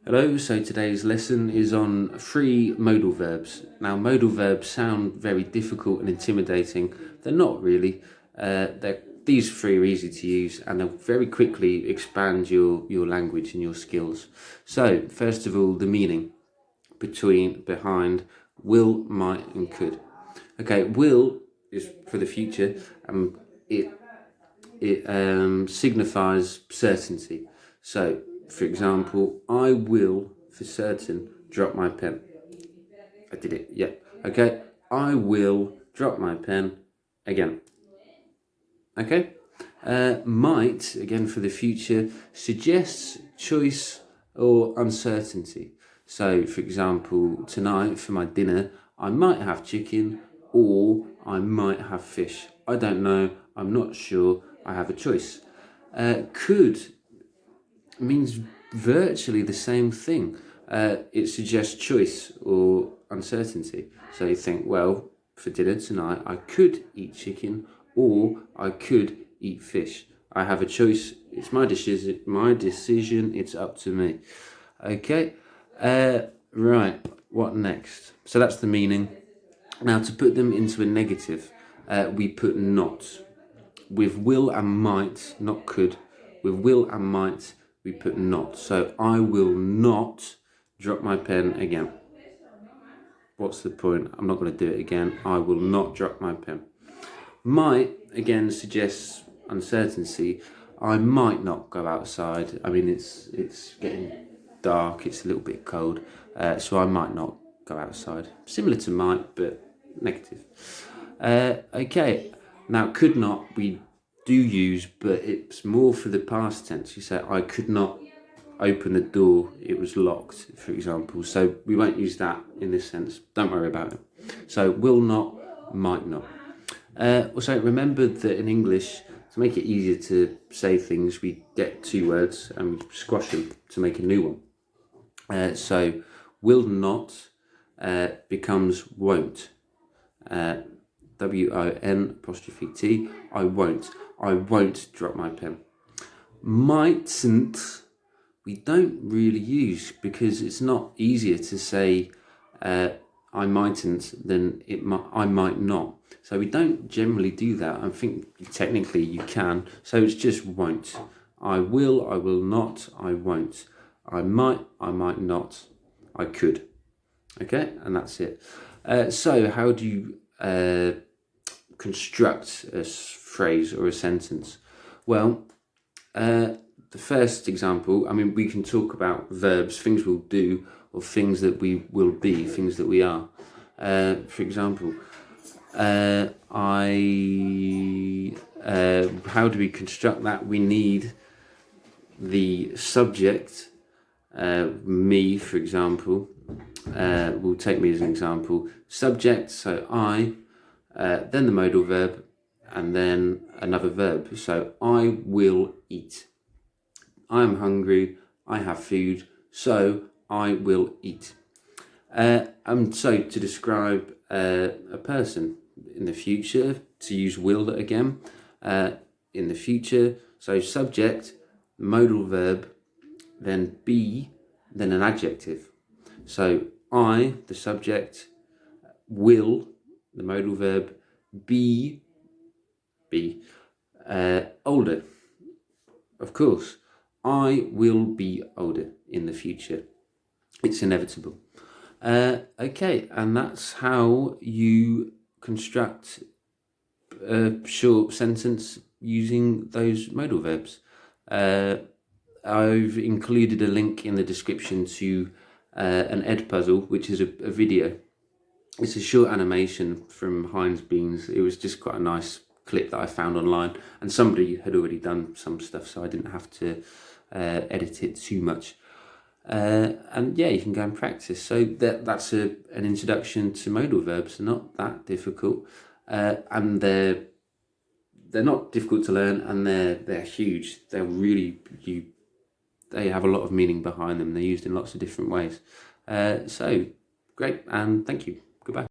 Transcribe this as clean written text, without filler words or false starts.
Hello, so today's lesson is on free modal verbs. Now, modal verbs sound very difficult and intimidating. They're not really. These three are easy to use and they'll very quickly expand your language and your skills. So, first of all, the meaning behind will, might and could. Okay, will is for the future and it signifies certainty. So, for example, I will for certain drop my pen. I did it, yeah. Okay, I will drop my pen again. Okay, might, again for the future, suggests choice or uncertainty. So, for example, tonight for my dinner, I might have chicken or I might have fish. I don't know, I'm not sure, I have a choice. Could means virtually the same thing. It suggests choice or uncertainty. So you think, well, for dinner tonight, I could eat chicken or I could eat fish. I have a choice. It's my decision. It's up to me. Okay. Right. What next? So that's the meaning. Now to put them into a negative, we put not. With will and might, not could. With will and might, we put not. So I will not drop my pen again. What's the point? I'm not going to do it again. I will not drop my pen. Might, again, suggests uncertainty. I might not go outside. I mean, it's getting dark. It's a little bit cold. So I might not go outside. Similar to might, but negative. Okay. Now, could not, we do use, but it's more for the past tense. You say, I could not open the door, it was locked, for example. So we won't use that in this sense. Don't worry about it. So will not, might not. Also, remember that in English, to make it easier to say things, we get two words and we squash them to make a new one. So will not becomes won't. W-O-N''T, I won't. I won't drop my pen. Mightn't, we don't really use because it's not easier to say I mightn't than I might not. So we don't generally do that. I think technically you can. So it's just won't. I will not, I won't. I might not, I could. Okay, and that's it. So how do you construct a phrase or a sentence? Well, the first example, I mean, we can talk about verbs, things we'll do, or things that we will be, things that we are. For example, how do we construct that? We need the subject, me, for example. We'll take me as an example. Subject, so I, then the modal verb, and then another verb. So I will eat. I am hungry. I have food. So I will eat. So to describe a person in the future, to use will again, in the future. So subject, modal verb, then be, then an adjective. So I, the subject, will, the modal verb, be older. Of course, I will be older in the future. It's inevitable. Okay, and that's how you construct a short sentence using those modal verbs. I've included a link in the description to an Edpuzzle, which is a video. It's a short animation from Heinz Beans. It was just quite a nice clip that I found online, and somebody had already done some stuff, so I didn't have to edit it too much. And yeah, you can go and practice. So that's an introduction to modal verbs. They're not that difficult, and they're not difficult to learn, and they're huge. They're really they have a lot of meaning behind them. They're used in lots of different ways. So great, and thank you.